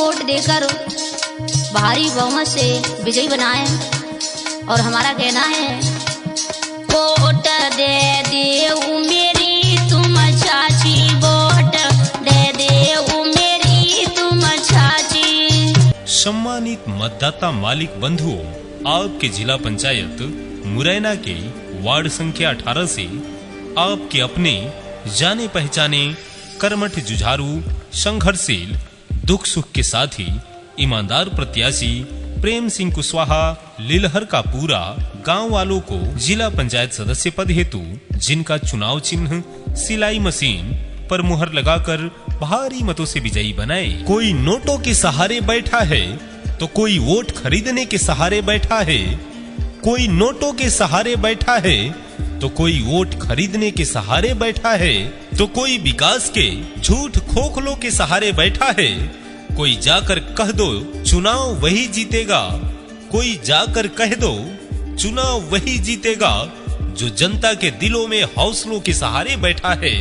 Vote देकर भारी बहुमत से विजयी बनाए। और हमारा कहना है, वोट दे दे मेरी तुम चाची, वोट दे दे मेरी तुम चाची। सम्मानित मतदाता मालिक बंधुओं, आपके जिला पंचायत मुरैना के वार्ड संख्या 18 से आपके अपने जाने पहचाने कर्मठ जुझारू संघर्षशील दुख सुख के साथ ही ईमानदार प्रत्याशी प्रेम सिंह कुशवाहा लीलहर का पूरा गांव वालों को जिला पंचायत सदस्य पद हेतु जिनका चुनाव चिन्ह सिलाई मशीन पर मुहर लगाकर भारी मतों से विजयी बनाए। कोई नोटों के सहारे बैठा है तो कोई वोट खरीदने के सहारे बैठा है, कोई नोटों के सहारे बैठा है तो कोई वोट खरीदने के सहारे बैठा है, तो कोई विकास के झूठ खोखलों के सहारे बैठा है। कोई जाकर कह दो चुनाव वही जीतेगा, कोई जाकर कह दो चुनाव वही जीतेगा, जो जनता के दिलों में हौसलों के सहारे बैठा है,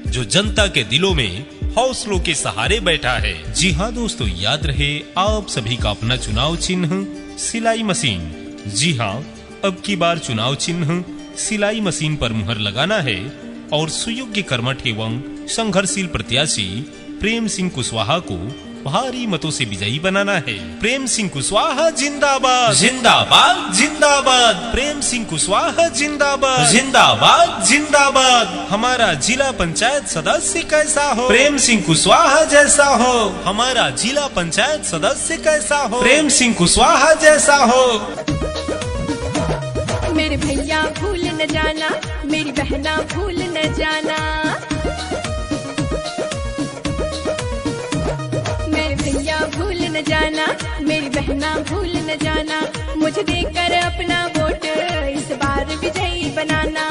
जो जनता के दिलों में हौसलों के सहारे बैठा है। जी हाँ दोस्तों, याद रहे आप सभी का अपना चुनाव चिन्ह सिलाई मशीन। जी हाँ, अब की बार चुनाव चिन्ह सिलाई मशीन पर मुहर लगाना है और सुयोग्य कर्मठ एवं संघर्षशील प्रत्याशी प्रेम सिंह कुशवाहा को भारी मतों से विजयी बनाना है। प्रेम सिंह कुशवाहा जिंदाबाद जिंदाबाद जिंदाबाद, प्रेम सिंह कुशवाहा जिंदाबाद जिंदाबाद जिंदाबाद। हमारा जिला पंचायत सदस्य कैसा हो, प्रेम सिंह कुशवाहा जैसा हो। हमारा जिला पंचायत सदस्य कैसा हो, प्रेम सिंह कुशवाहा जैसा हो। मेरे भैया भूल न जाना, मेरी बहना भूल न जाना, मेरे भैया भूल न जाना, मेरी बहना भूल न जाना, मुझे देकर अपना वोट इस बार विजयी बनाना।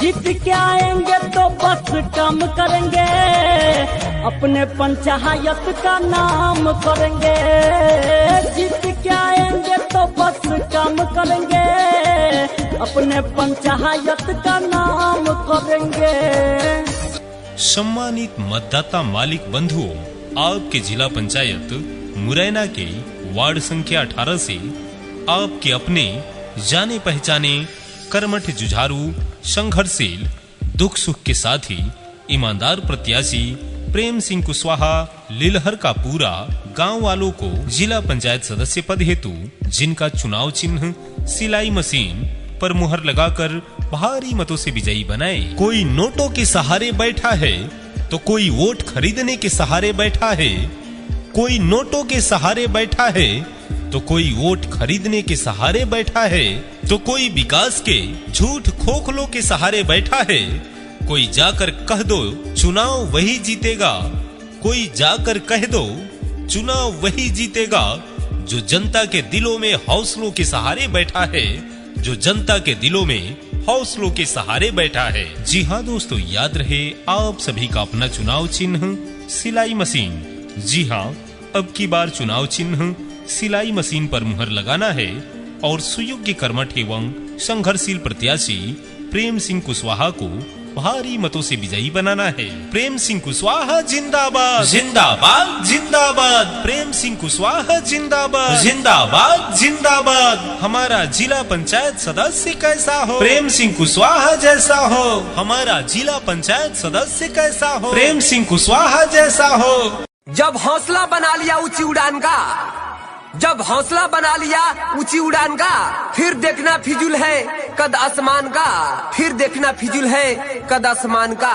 जीत के आएंगे तो बस काम करेंगे, अपने पंचायत का नाम करेंगे। जीत के आएंगे तो बस काम करेंगे, अपने पंचायत का नाम करेंगे। सम्मानित मतदाता मालिक बंधुओं, आपके जिला पंचायत मुरैना के वार्ड संख्या 18 से आपके अपने जाने पहचाने कर्मठ जुझारू संघर्षशील दुख सुख के साथ ही ईमानदार प्रत्याशी प्रेम सिंह कुशवाहा लीलहर का पूरा गांव वालों को जिला पंचायत सदस्य पद हेतु जिनका चुनाव चिन्ह सिलाई मशीन पर मुहर लगाकर भारी मतों से विजयी बनाए। कोई नोटों के सहारे बैठा है तो कोई वोट खरीदने के सहारे बैठा है, कोई नोटों के सहारे बैठा है तो कोई वोट खरीदने के सहारे बैठा है, तो कोई विकास के झूठ खोखलों के सहारे बैठा है। कोई जाकर कह दो चुनाव वही जीतेगा, कोई जाकर कह दो चुनाव वही जीतेगा, जो जनता के दिलों में हौसलों के सहारे बैठा है, जो जनता के दिलों में हौसलों के सहारे बैठा है। जी हाँ दोस्तों, याद रहे आप सभी का अपना चुनाव चिन्ह सिलाई मशीन। जी हाँ, अब की बार चुनाव चिन्ह सिलाई मशीन पर मुहर लगाना है और सुयोग्य कर्मठ एवं संघर्षशील प्रत्याशी प्रेम सिंह कुशवाहा को भारी मतों से विजयी बनाना है। प्रेम सिंह कुशवाहा जिंदाबाद जिंदाबाद जिंदाबाद, प्रेम सिंह कुशवाहा जिंदाबाद जिंदाबाद जिंदाबाद। हमारा जिला पंचायत सदस्य कैसा हो, प्रेम सिंह कुशवाहा जैसा हो। हमारा जिला पंचायत सदस्य कैसा हो, प्रेम सिंह कुशवाहा जैसा हो। जब हौसला बना लिया ऊंची उड़ान का, जब हौसला बना लिया ऊंची उड़ान का, फिर देखना फिजूल है कद आसमान का, फिर देखना फिजूल है कद आसमान का।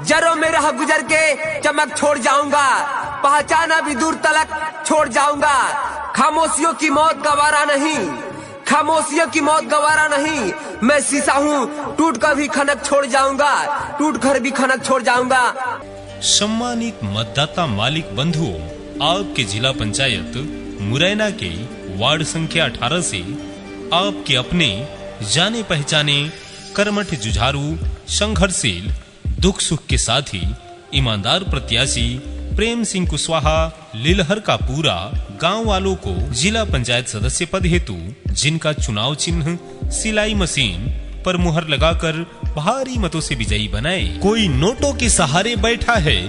जरो में रह गुजर के चमक छोड़ जाऊंगा, पहचाना भी दूर तलक छोड़ जाऊंगा। खामोशियों की मौत गवारा नहीं, खामोशियों की मौत गवारा नहीं। मैं शीशा हूँ, टूट कर भी खनक छोड़ जाऊंगा, टूट कर भी खनक छोड़ जाऊंगा। सम्मानित मतदाता मालिक बंधुओं, आपके जिला पंचायत मुरैना के वार्ड संख्या 18 से आपके अपने जाने पहचाने कर्मठ जुझारू संघर्षशील दुख सुख के साथ ही ईमानदार प्रत्याशी प्रेम सिंह कुशवाहा लीलहर का पूरा गांव वालों को जिला पंचायत सदस्य पद हेतु जिनका चुनाव चिन्ह सिलाई मशीन पर मुहर लगाकर भारी मतों से विजयी बनाए। कोई नोटों के सहारे बैठा है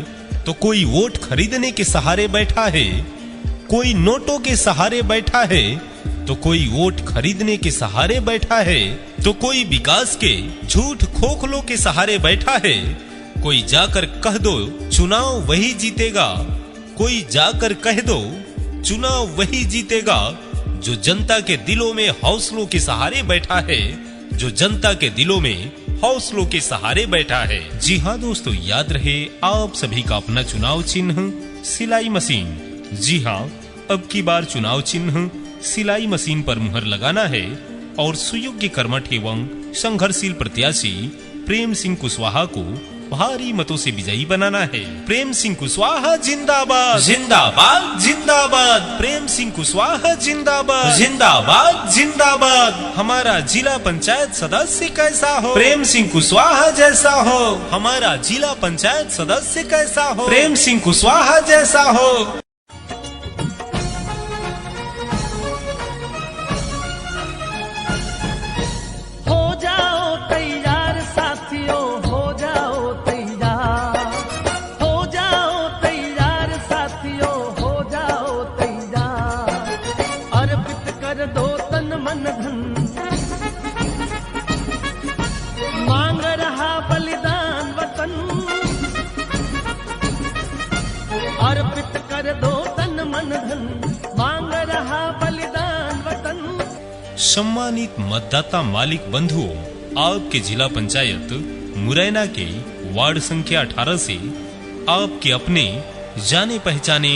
तो कोई वोट खरीदने के सहारे बैठा है, कोई नोटों के सहारे बैठा है तो कोई वोट खरीदने के सहारे बैठा है, तो कोई विकास के झूठ खोखलों के सहारे बैठा है। कोई जाकर कह दो चुनाव वही जीतेगा, कोई जाकर कह दो चुनाव वही जीतेगा, जो जनता के दिलों में हौसलों के सहारे बैठा है, जो जनता के दिलों में हौसलों के सहारे बैठा है। जी हाँ दोस्तों, याद रहे आप सभी का अपना चुनाव चिन्ह सिलाई मशीन। जी हाँ, अब की बार चुनाव चिन्ह सिलाई मशीन पर मुहर लगाना है और सुयोग्य कर्मठ एवं संघर्षशील प्रत्याशी प्रेम सिंह कुशवाहा को भारी मतों से विजयी बनाना है। प्रेम सिंह कुशवाहा जिंदाबाद जिंदाबाद जिंदाबाद, प्रेम सिंह कुशवाहा जिंदाबाद जिंदाबाद जिंदाबाद। हमारा जिला पंचायत सदस्य कैसा हो, प्रेम सिंह कुशवाहा जैसा हो। हमारा जिला पंचायत सदस्य कैसा हो, प्रेम सिंह कुशवाहा जैसा हो। मांग रहा बलिदान वतन, अर्पित कर दो तन मन धन, मांग रहा बलिदान वतन। सम्मानित मतदाता मालिक बंधुओं, आपके जिला पंचायत मुरैना के वार्ड संख्या 18 से आपके अपने जाने पहचाने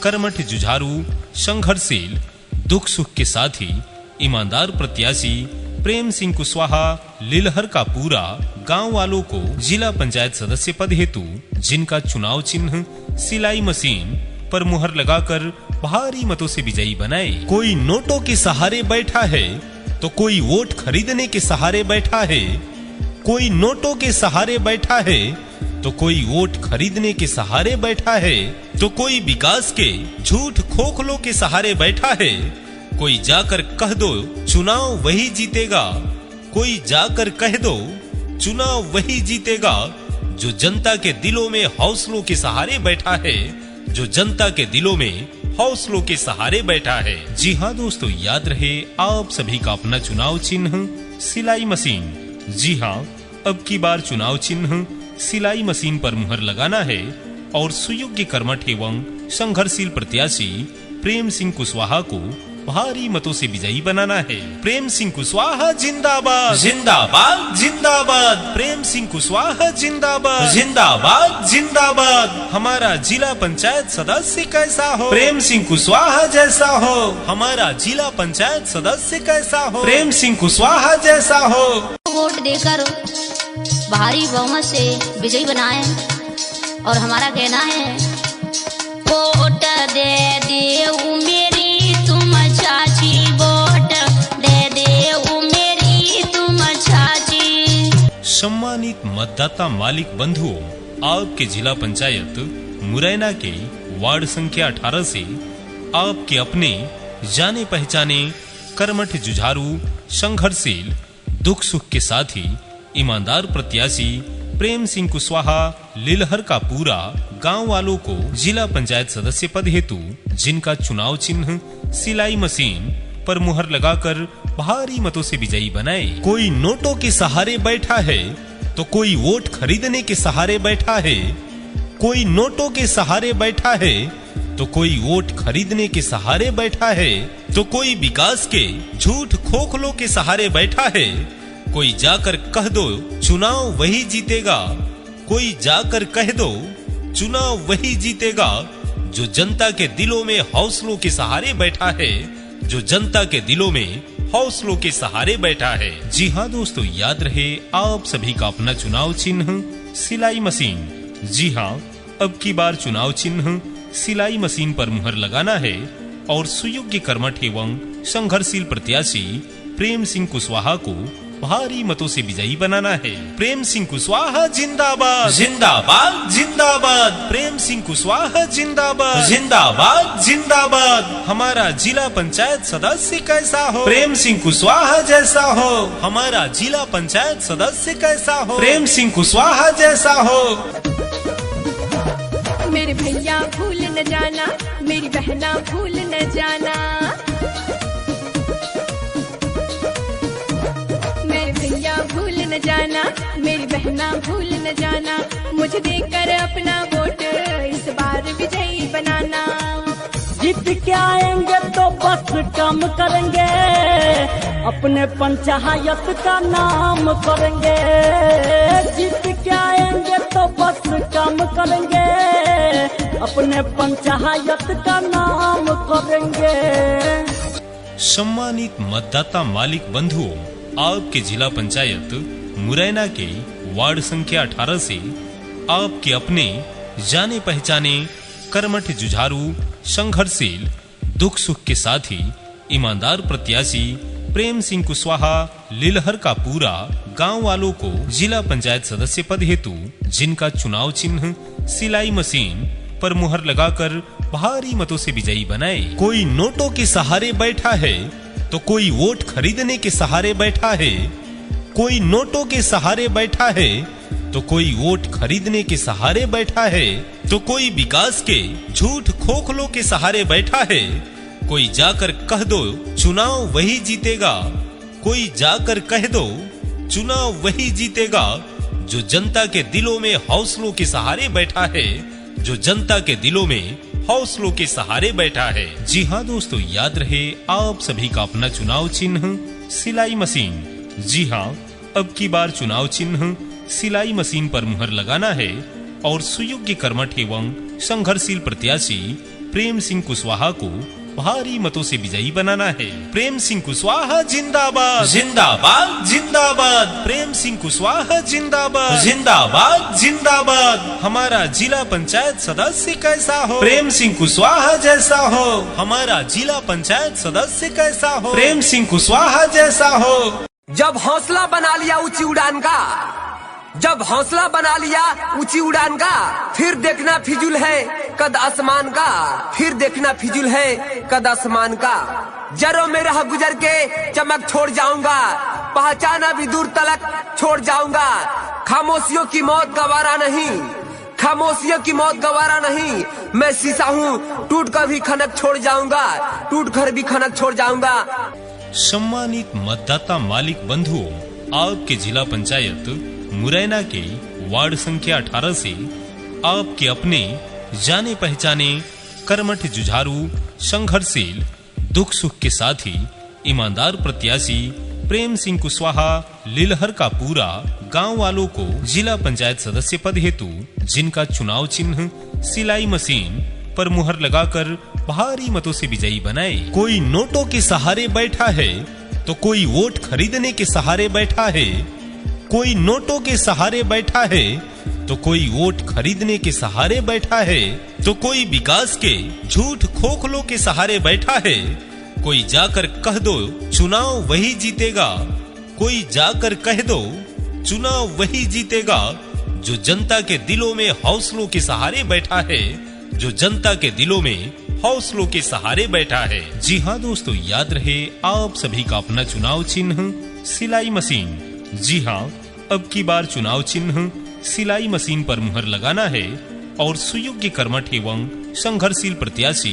कर्मठ जुझारू संघर्षशील दुख सुख के साथ ही ईमानदार प्रत्याशी प्रेम सिंह कुशवाहा लिलहर का पूरा गांव वालों को जिला पंचायत सदस्य पद हेतु जिनका चुनाव चिन्ह सिलाई मशीन पर मुहर लगाकर भारी मतों से विजयी बनाए। कोई नोटों के सहारे बैठा है तो कोई वोट खरीदने के सहारे बैठा है, कोई नोटों के सहारे बैठा है तो कोई वोट खरीदने के सहारे बैठा है, तो कोई विकास के झूठ खोखलों के सहारे बैठा है। कोई जाकर कह दो चुनाव वही जीतेगा, कोई जाकर कह दो चुनाव वही जीतेगा, जो जनता के दिलों में हौसलों के सहारे बैठा है, जो जनता के दिलों में हौसलों के सहारे बैठा है। जी हाँ दोस्तों, याद रहे आप सभी का अपना चुनाव चिन्ह सिलाई मशीन। जी हाँ, अब की बार चुनाव चिन्ह सिलाई मशीन पर मुहर लगाना है और सुयोग्य कर्मठ एवं संघर्षशील प्रत्याशी प्रेम सिंह कुशवाहा को भारी मतों से विजयी बनाना है। प्रेम सिंह कुशवाहा जिंदाबाद जिंदाबाद जिंदाबाद, प्रेम सिंह कुशवाहा जिंदाबाद जिंदाबाद जिंदाबाद। हमारा जिला पंचायत सदस्य कैसा हो, प्रेम सिंह कुशवाहा जैसा हो। हमारा जिला पंचायत सदस्य कैसा हो, प्रेम सिंह कुशवाहा जैसा हो। वोट देकर भारी बहुमत से विजयी बनाए और हमारा कहना है वोट दे दे मेरी तुम चाची, वोट दे दे मेरी तुम चाची। सम्मानित मतदाता मालिक बंधुओं, आपके जिला पंचायत मुरैना के वार्ड संख्या 18 से आपके अपने जाने पहचाने कर्मठ जुझारू संघर्षशील दुख सुख के साथ ही ईमानदार प्रत्याशी प्रेम सिंह कुशवाहा लिलहर का पूरा गांव वालों को जिला पंचायत सदस्य पद हेतु जिनका चुनाव चिन्ह सिलाई मशीन पर मुहर लगाकर भारी मतों से विजयी बनाए। कोई नोटों के सहारे बैठा है तो कोई वोट खरीदने के सहारे बैठा है, कोई नोटों के सहारे बैठा है तो कोई वोट खरीदने के सहारे बैठा है, तो कोई विकास के झूठ खोखलों के सहारे बैठा है। कोई जाकर कह दो चुनाव वही जीतेगा, कोई जाकर कह दो चुनाव वही जीतेगा, जो जनता के दिलों में हौसलों के सहारे बैठा है, जो जनता के दिलों में हौसलों के सहारे बैठा है। जी हाँ दोस्तों, याद रहे आप सभी का अपना चुनाव चिन्ह सिलाई मशीन। जी हाँ, अब की बार चुनाव चिन्ह सिलाई मशीन पर मुहर लगाना है और सुयोग्य कर्मठ एवं संघर्षशील प्रत्याशी प्रेम सिंह कुशवाहा को भारी मतों से विजयी बनाना है। प्रेम सिंह कुशवाहा जिंदाबाद जिंदाबाद जिंदाबाद, प्रेम सिंह कुशवाहा जिंदाबाद जिंदाबाद जिंदाबाद। हमारा जिला पंचायत सदस्य कैसा हो, प्रेम सिंह कुशवाहा जैसा हो। हमारा जिला पंचायत सदस्य कैसा हो, प्रेम सिंह कुशवाहा जैसा हो। मेरे भैया भूल न न जाना, मेरी बहना भूल न जाना। मेरे भैया भूल न जाना, मेरी बहना भूल न जाना, मुझे देकर अपना वोट इस बार विजयी बनाना। जीत के आएंगे तो बस काम करेंगे, अपने पंचायत का नाम करेंगे। जीत के आएंगे तो बस काम करेंगे, अपने पंचायत का नाम करेंगे। सम्मानित मतदाता मालिक बंधुओं, आपके जिला पंचायत मुरैना के वार्ड संख्या 18 से आपके अपने जाने पहचाने कर्मठ जुझारू संघर्षशील दुख सुख के साथ ही ईमानदार प्रत्याशी प्रेम सिंह कुशवाहा लीलहर का पूरा गांव वालों को जिला पंचायत सदस्य पद हेतु जिनका चुनाव चिन्ह सिलाई मशीन पर मुहर लगाकर भारी मतों से विजयी बनाए। कोई नोटों के सहारे बैठा है तो कोई वोट खरीदने के सहारे बैठा है, कोई नोटों के सहारे बैठा है तो कोई वोट खरीदने के सहारे बैठा है, तो कोई विकास के झूठ खोखलों के सहारे बैठा है। कोई जाकर कह दो चुनाव वही जीतेगा, कोई जाकर कह दो चुनाव वही जीतेगा, जो जनता के दिलों में हौसलों के सहारे बैठा है, जो जनता के दिलों में हौसलों के सहारे बैठा है। जी हाँ दोस्तों, याद रहे आप सभी का अपना चुनाव चिन्ह सिलाई मशीन। जी हाँ, अब की बार चुनाव चिन्ह सिलाई मशीन पर मुहर लगाना है और सुयोग्य कर्मठ एवं संघर्षशील प्रत्याशी प्रेम सिंह कुशवाहा को भारी मतों से विजयी बनाना है। प्रेम सिंह कुशवाहा जिंदाबाद जिंदाबाद जिंदाबाद, प्रेम सिंह कुशवाहा जिंदाबाद जिंदाबाद जिंदाबाद। हमारा जिला पंचायत सदस्य कैसा हो, प्रेम सिंह कुशवाहा जैसा हो। हमारा जिला पंचायत सदस्य कैसा हो, प्रेम सिंह कुशवाहा जैसा हो। जब हौसला बना लिया ऊंची उड़ान का, जब हौसला बना लिया ऊंची उड़ान का, फिर देखना फिजूल है कद आसमान का, फिर देखना फिजूल है कद आसमान का। जरो में रह गुजर के चमक छोड़ जाऊंगा, पहचाना भी दूर तलक छोड़ जाऊंगा। खामोशियों की मौत गवारा नहीं, खामोशियों की मौत गवारा नहीं। मैं शीशा हूँ, टूट कर भी खनक छोड़ जाऊंगा, टूट कर भी खनक छोड़ जाऊंगा। सम्मानित मतदाता मालिक बंधुओं, आपके जिला पंचायत मुरैना के वार्ड संख्या 18 से आपके अपने जाने पहचाने कर्मठ जुझारू संघर्षशील दुख सुख के साथ ही ईमानदार प्रत्याशी प्रेम सिंह कुशवाहा लीलहर का पूरा गांव वालों को जिला पंचायत सदस्य पद हेतु जिनका चुनाव चिन्ह सिलाई मशीन पर मुहर लगाकर भारी मतों से विजयी बनाए। कोई नोटों के सहारे बैठा है तो कोई वोट खरीदने के सहारे बैठा है, कोई नोटों के सहारे बैठा है तो कोई वोट खरीदने के सहारे बैठा है, तो कोई विकास के झूठ खोखलों के सहारे बैठा है। कोई जाकर कह दो चुनाव वही जीतेगा, कोई जाकर कह दो चुनाव वही जीतेगा, जो जनता के दिलों में हौसलों के सहारे बैठा है, जो जनता के दिलों में हौसलों के सहारे बैठा है। जी हाँ दोस्तों, याद रहे आप सभी का अपना चुनाव चिन्ह सिलाई मशीन। जी हाँ, अब की बार चुनाव चिन्ह सिलाई मशीन पर मुहर लगाना है और सुयोग्य कर्मठ एवं संघर्षशील प्रत्याशी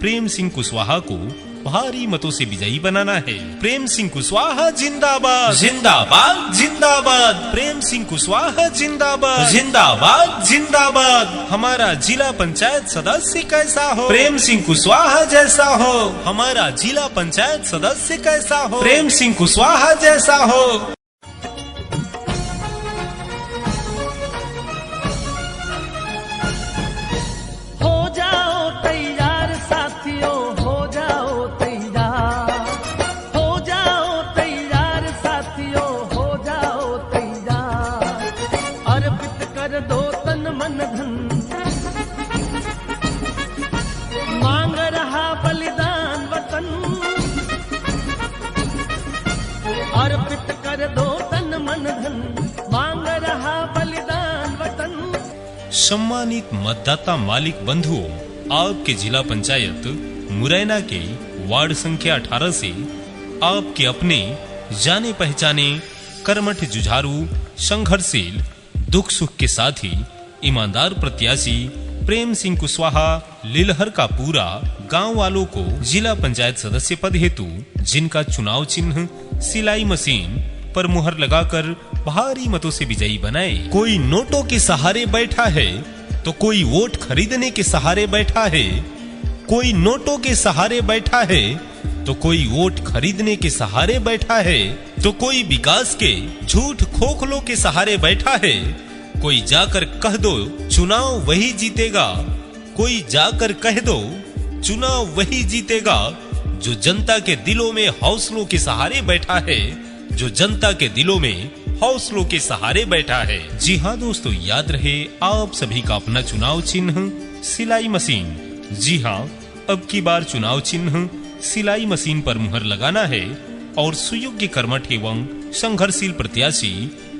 प्रेम सिंह कुशवाहा को भारी मतों से विजयी बनाना है। प्रेम सिंह कुशवाहा जिंदाबाद जिंदाबाद जिंदाबाद, प्रेम सिंह कुशवाहा जिंदाबाद जिंदाबाद जिंदाबाद। हमारा जिला पंचायत सदस्य कैसा हो, प्रेम सिंह कुशवाहा जैसा हो। हमारा जिला पंचायत सदस्य कैसा हो, प्रेम सिंह कुशवाहा जैसा हो। अर्पित कर दो तन मन धन, मांग रहा बलिदान वतन। सम्मानित मतदाता मालिक बंधुओं, आपके जिला पंचायत मुरैना के वार्ड संख्या 18 से आपके अपने जाने पहचाने कर्मठ जुझारू संघर्षशील दुख सुख के साथ ही ईमानदार प्रत्याशी प्रेम सिंह कुशवाहा लिलहर का पूरा गांव वालों को जिला पंचायत सदस्य पद हेतु जिनका चुनाव चिन्ह सिलाई मशीन पर मुहर लगाकर भारी मतों से विजयी बनाए। कोई नोटों के सहारे बैठा है तो कोई वोट खरीदने के सहारे बैठा है, कोई नोटों के सहारे बैठा है तो कोई वोट खरीदने के सहारे बैठा है, तो कोई विकास के झूठ खोखलों के सहारे बैठा है। कोई जाकर कह दो चुनाव वही जीतेगा, कोई जाकर कह दो चुनाव वही जीतेगा जो जनता के दिलों में हौसलों के सहारे बैठा है, जो जनता के दिलों में हौसलों के सहारे बैठा है। जी हाँ दोस्तों, याद रहे आप सभी का अपना चुनाव चिन्ह सिलाई मशीन। जी हाँ, अब की बार चुनाव चिन्ह सिलाई मशीन पर मुहर लगाना है और सुयोग्य कर्मठ एवं संघर्षशील प्रत्याशी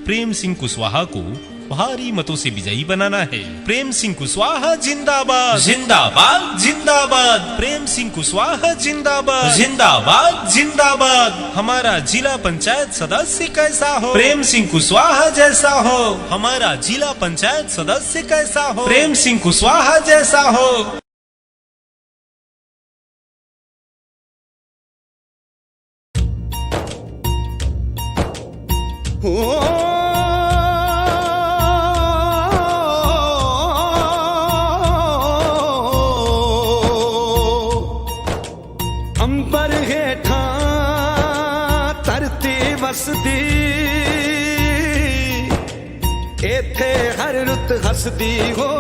प्रेम सिंह कुशवाहा को भारी मतों से विजयी बनाना है। प्रेम सिंह कुशवाहा जिंदाबाद, जिंदाबाद, जिंदाबाद। प्रेम सिंह कुशवाहा जिंदाबाद, जिंदाबाद, जिंदाबाद। हमारा जिला पंचायत सदस्य कैसा हो, प्रेम सिंह कुशवाहा जैसा हो। हमारा जिला पंचायत सदस्य कैसा हो, प्रेम सिंह कुशवाहा जैसा हो। अंबर हेठा धरती वसदी, एथे हर रुत हसदी हो।